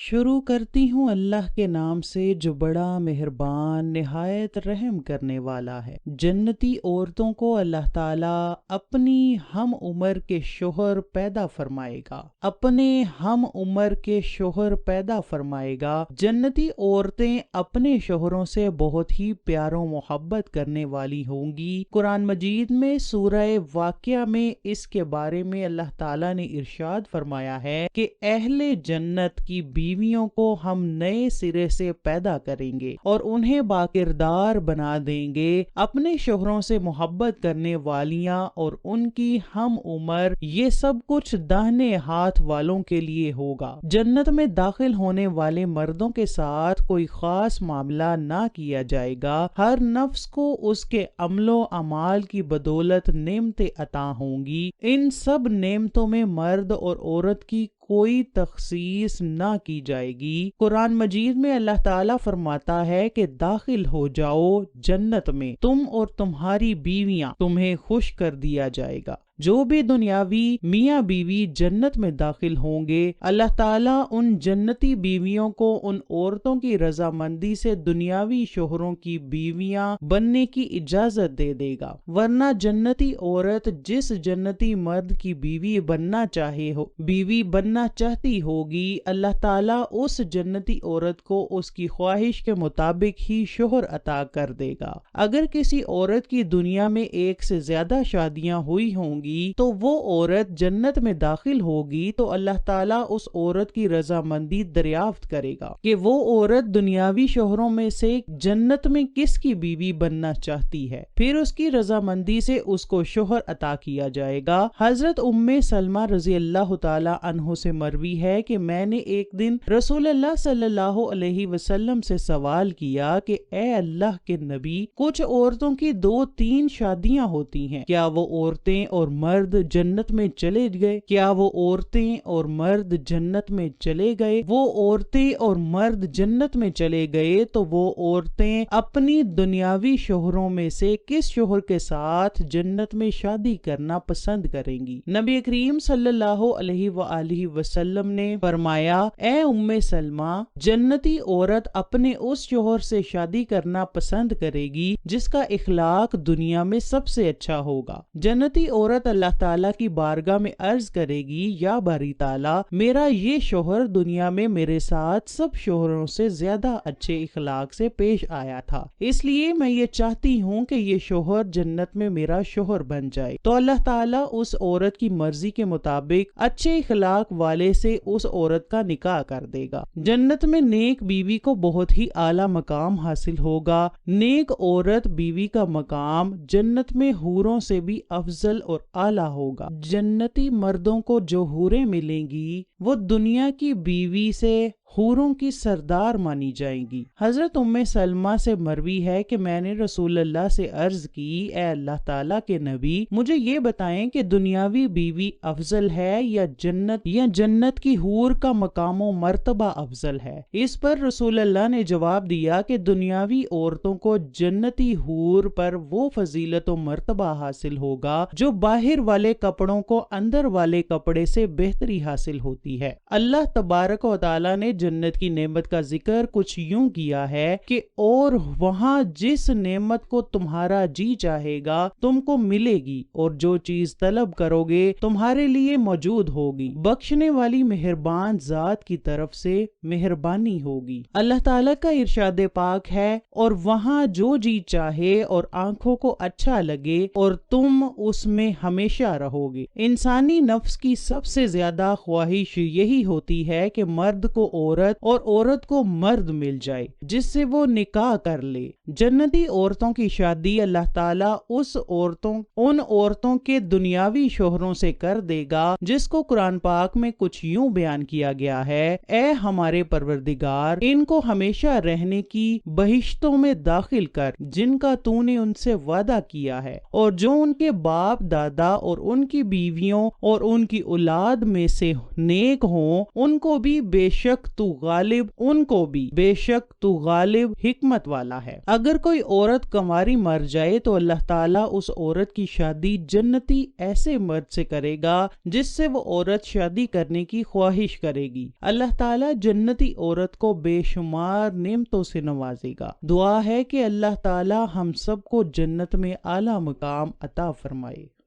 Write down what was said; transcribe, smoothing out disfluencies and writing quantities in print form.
شروع کرتی ہوں اللہ کے نام سے جو بڑا مہربان نہایت رحم کرنے والا ہے۔ جنتی عورتوں کو اللہ تعالیٰ اپنی ہم عمر کے شوہر پیدا فرمائے گا، اپنے ہم عمر کے شوہر پیدا فرمائے گا۔ جنتی عورتیں اپنے شوہروں سے بہت ہی پیار و محبت کرنے والی ہوں گی۔ قرآن مجید میں سورہ واقعہ میں اس کے بارے میں اللہ تعالیٰ نے ارشاد فرمایا ہے کہ اہل جنت کی بیویوں کو ہم نئے سرے سے پیدا کریں گے اور انہیں باکردار بنا دیں گے۔ اپنے شوہروں سے محبت کرنے والیاں اور ان کی ہم عمر، یہ سب کچھ داہنے ہاتھ والوں کے لیے ہوگا۔ جنت میں داخل ہونے والے مردوں کے ساتھ کوئی خاص معاملہ نہ کیا جائے گا۔ ہر نفس کو اس کے عمل و اعمال کی بدولت نعمتیں عطا ہوں گی۔ ان سب نعمتوں میں مرد اور عورت کی کوئی تخصیص نہ کی جائے گی۔ قرآن مجید میں اللہ تعالیٰ فرماتا ہے کہ داخل ہو جاؤ جنت میں، تم اور تمہاری بیویاں، تمہیں خوش کر دیا جائے گا۔ جو بھی دنیاوی میاں بیوی جنت میں داخل ہوں گے، اللہ تعالیٰ ان جنتی بیویوں کو ان عورتوں کی رضامندی سے دنیاوی شوہروں کی بیویاں بننے کی اجازت دے دے گا، ورنہ جنتی عورت جس جنتی مرد کی بیوی بننا چاہتی ہوگی، اللہ تعالیٰ اس جنتی عورت کو اس کی خواہش کے مطابق ہی شوہر عطا کر دے گا۔ اگر کسی عورت کی دنیا میں ایک سے زیادہ شادیاں ہوئی ہوں گی تو وہ عورت جنت میں داخل ہوگی تو اللہ تعالیٰ اس عورت کی رضامندی دریافت کرے گا کہ وہ عورت دنیاوی شوہروں میں سے جنت میں کس کی بیوی بننا چاہتی ہے، پھر اس کی رضامندی سے اس کو شوہر عطا کیا جائے گا۔ حضرت سلمہ رضی اللہ تعالی عنہ سے مروی ہے کہ میں نے ایک دن رسول اللہ صلی اللہ علیہ وسلم سے سوال کیا کہ اے اللہ کے نبی، کچھ عورتوں کی 2-3 شادیاں ہوتی ہیں، کیا وہ عورتیں اور مرد جنت میں چلے گئے؟ کیا وہ عورتیں اور مرد جنت میں چلے گئے؟ وہ عورتیں اور مرد جنت میں چلے گئے تو وہ عورتیں اپنی دنیاوی شوہروں میں سے کس شوہر کے ساتھ جنت میں شادی کرنا پسند کریں گی؟ نبی کریم صلی اللہ علیہ وآلہ وسلم نے فرمایا، اے سلمہ، جنتی عورت اپنے اس شوہر سے شادی کرنا پسند کرے گی جس کا اخلاق دنیا میں سب سے اچھا ہوگا۔ جنتی عورت اللہ تعالیٰ کی بارگاہ میں عرض کرے گی، یا باری تعالیٰ، میرا یہ شوہر دنیا میں میرے ساتھ سب شوہروں سے زیادہ اچھے اخلاق سے پیش آیا تھا، اس لیے میں یہ چاہتی ہوں کہ یہ شوہر جنت میں میرا شوہر بن جائے۔ تو اللہ تعالیٰ اس عورت کی مرضی کے مطابق اچھے اخلاق والے سے اس عورت کا نکاح کر دے گا۔ جنت میں نیک بیوی کو بہت ہی اعلیٰ مقام حاصل ہوگا۔ نیک عورت بیوی کا مقام جنت میں حوروں سے بھی افضل اور اعلیٰ ہوگا۔ جنتی مردوں کو جو حوریں ملیں گی وہ دنیا کی بیوی سے حوروں کی سردار مانی جائیں گی۔ حضرت سلمہ سے مروی ہے کہ میں نے رسول اللہ سے عرض کی، اے اللہ تعالیٰ کے نبی، مجھے یہ بتائیں کہ دنیاوی بیوی افضل ہے یا جنت کی حور کا مقام و مرتبہ افضل ہے؟ اس پر رسول اللہ نے جواب دیا کہ دنیاوی عورتوں کو جنتی حور پر وہ فضیلت و مرتبہ حاصل ہوگا جو باہر والے کپڑوں کو اندر والے کپڑے سے بہتری حاصل ہوتی ہے۔ اللہ تبارک و تعالیٰ نے جنت کی نعمت کا ذکر کچھ یوں کیا ہے کہ اور وہاں جس نعمت کو تمہارا جی چاہے گا تم کو ملے گی، اور جو چیز طلب کرو گے تمہارے لیے موجود ہوگی، بخشنے والی مہربان ذات کی طرف سے مہربانی ہوگی۔ اللہ تعالیٰ کا ارشاد پاک ہے، اور وہاں جو جی چاہے اور آنکھوں کو اچھا لگے اور تم اس میں ہمیشہ رہو گے۔ انسانی نفس کی سب سے زیادہ خواہش یہی ہوتی ہے کہ مرد کو عورت اور عورت کو مرد مل جائے جس سے وہ نکاح کر لے۔ جنتی عورتوں کی شادی اللہ تعالیٰ ان عورتوں کے دنیاوی شوہروں سے کر دے گا جس کو قرآن پاک میں کچھ یوں بیان کیا گیا ہے، اے ہمارے پروردگار، ان کو ہمیشہ رہنے کی بہشتوں میں داخل کر جن کا تو نے ان سے وعدہ کیا ہے، اور جو ان کے باپ دادا اور ان کی بیویوں اور ان کی اولاد میں سے نیک ہوں ان کو بھی بے شک تو غالب ان کو بھی، بے شک تو غالب حکمت والا ہے۔ اگر کوئی عورت کنواری مر جائے تو اللہ تعالیٰ اس عورت کی شادی جنتی ایسے مرد سے کرے گا جس سے وہ عورت شادی کرنے کی خواہش کرے گی۔ اللہ تعالیٰ جنتی عورت کو بے شمار نعمتوں سے نوازے گا۔ دعا ہے کہ اللہ تعالیٰ ہم سب کو جنت میں اعلیٰ مقام عطا فرمائے۔